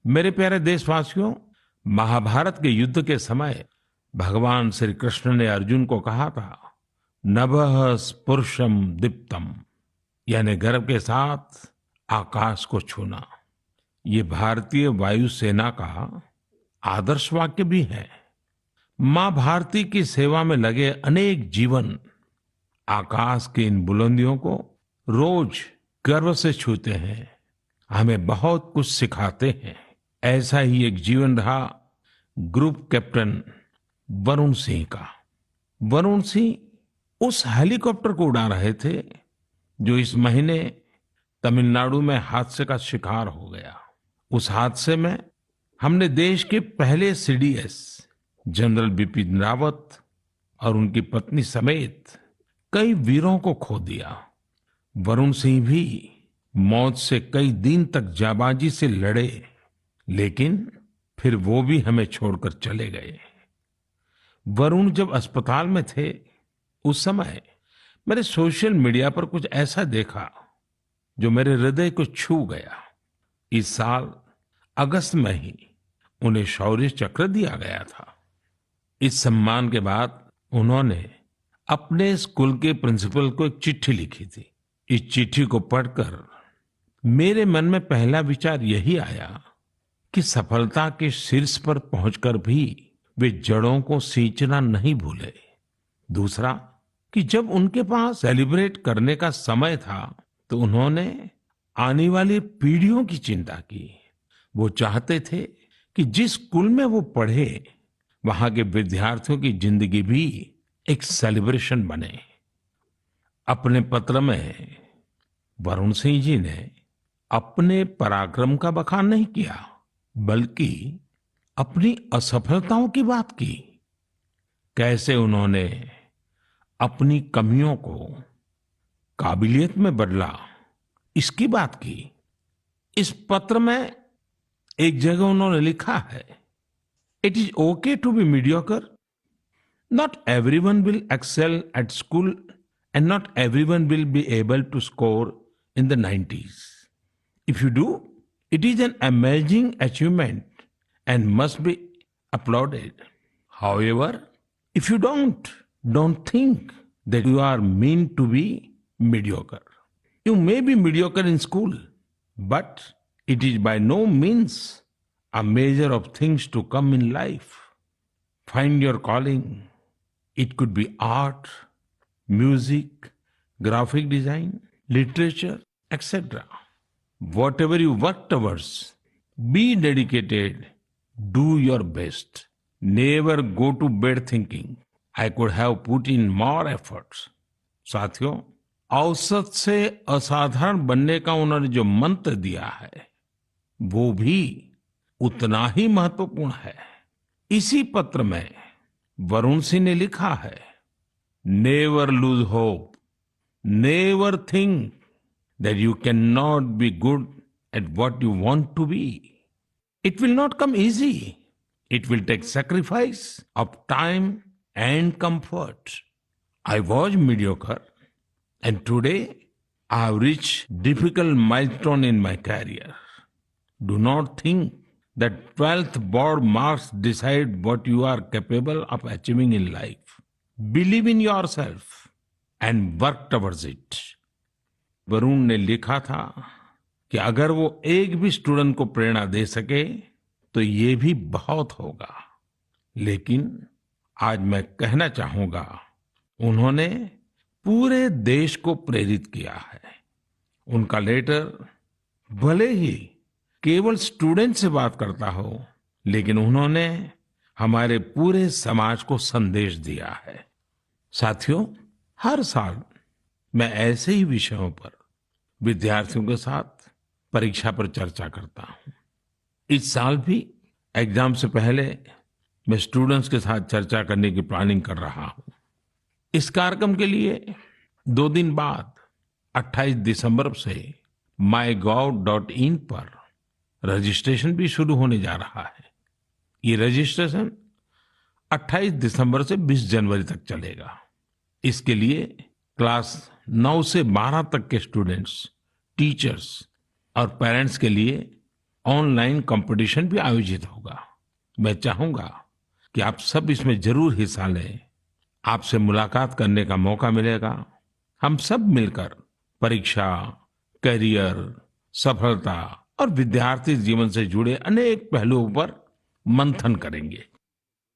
मेरे प्यारे देशवासियों, महाभारत के युद्ध के समय भगवान श्री कृष्ण ने अर्जुन को कहा था, नभः स्पृशम दीप्तम, यानी गर्व के साथ आकाश को छूना। ये भारतीय वायुसेना का आदर्श वाक्य भी है। मां भारती की सेवा में लगे अनेक जीवन आकाश की इन बुलंदियों को रोज गर्व से छूते हैं, हमें बहुत कुछ सिखाते हैं। ऐसा ही एक जीवन रहा ग्रुप कैप्टन वरुण सिंह का। वरुण सिंह उस हेलीकॉप्टर को उड़ा रहे थे जो इस महीने तमिलनाडु में हादसे का शिकार हो गया। उस हादसे में हमने देश के पहले सीडीएस जनरल बिपिन रावत और उनकी पत्नी समेत कई वीरों को खो दिया। वरुण सिंह भी मौत से कई दिन तक जाबाजी से लड़े, लेकिन फिर वो भी हमें छोड़कर चले गए। वरुण जब अस्पताल में थे, उस समय मैंने सोशल मीडिया पर कुछ ऐसा देखा जो मेरे हृदय को छू गया। इस साल अगस्त में ही उन्हें शौर्य चक्र दिया गया था। इस सम्मान के बाद उन्होंने अपने स्कूल के प्रिंसिपल को एक चिट्ठी लिखी थी। इस चिट्ठी को पढ़कर मेरे मन में पहला विचार यही आया कि सफलता के शीर्ष पर पहुंचकर भी वे जड़ों को सींचना नहीं भूले। दूसरा कि जब उनके पास सेलिब्रेट करने का समय था तो उन्होंने आने वाली पीढ़ियों की चिंता की। वो चाहते थे कि जिस स्कूल में वो पढ़े वहां के विद्यार्थियों की जिंदगी भी एक सेलिब्रेशन बने। अपने पत्र में वरुण सिंह जी ने अपने पराक्रम का बखान नहीं किया, बल्कि अपनी असफलताओं की बात की। कैसे उन्होंने अपनी कमियों को काबिलियत में बदला, इसकी बात की। इस पत्र में एक जगह उन्होंने लिखा है, it is okay to be mediocre, not everyone will excel at school and not everyone will be able to score in the 90s. If you do, it is an amazing achievement and must be applauded. However, if you don't think that you are meant to be mediocre. You may be mediocre in school, but it is by no means a measure of things to come in life. Find your calling. It could be art, music, graphic design, literature, etc. Whatever you work towards, be dedicated, do your best. Never go to bed thinking, I could have put in more efforts. साथियों, औसत से असाधारण बनने का उन्होंने जो मंत्र दिया है, वो भी उतना ही महत्वपूर्ण है। इसी पत्र में वरुण सिंह ने लिखा है, never lose hope, never think that you cannot be good at what you want to be. It will not come easy. It will take sacrifice of time and comfort. I was mediocre and today I have reached difficult milestone in my career. Do not think that 12th board marks decide what you are capable of achieving in life. Believe in yourself and work towards it. Varun ने लिखा था कि अगर वो एक भी student को प्रेरणा दे सके तो ये भी बहुत होगा। लेकिन आज मैं कहना चाहूंगा, उन्होंने पूरे देश को प्रेरित किया है। उनका लेटर भले ही केवल स्टूडेंट से बात करता हो, लेकिन उन्होंने हमारे पूरे समाज को संदेश दिया है। साथियों, हर साल मैं ऐसे ही विषयों पर विद्यार्थियों के साथ परीक्षा पर चर्चा करता हूं। इस साल भी एग्जाम से पहले मैं स्टूडेंट्स के साथ चर्चा करने की प्लानिंग कर रहा हूं। इस कार्यक्रम के लिए 2 दिन बाद 28 दिसंबर से mygov.in पर रजिस्ट्रेशन भी शुरू होने जा रहा है। ये रजिस्ट्रेशन 28 दिसंबर से 20 जनवरी तक चलेगा। इसके लिए क्लास 9 से 12 तक के स्टूडेंट्स, टीचर्स और पेरेंट्स के लिए ऑनलाइन कंपटीशन भी आयोजित होगा। मैं चाहूंगा कि आप सब इसमें जरूर हिस्सा लें। आपसे मुलाकात करने का मौका मिलेगा। हम सब मिलकर परीक्षा, करियर, सफलता और विद्यार्थी जीवन से जुड़े अनेक पहलुओं पर मंथन करेंगे।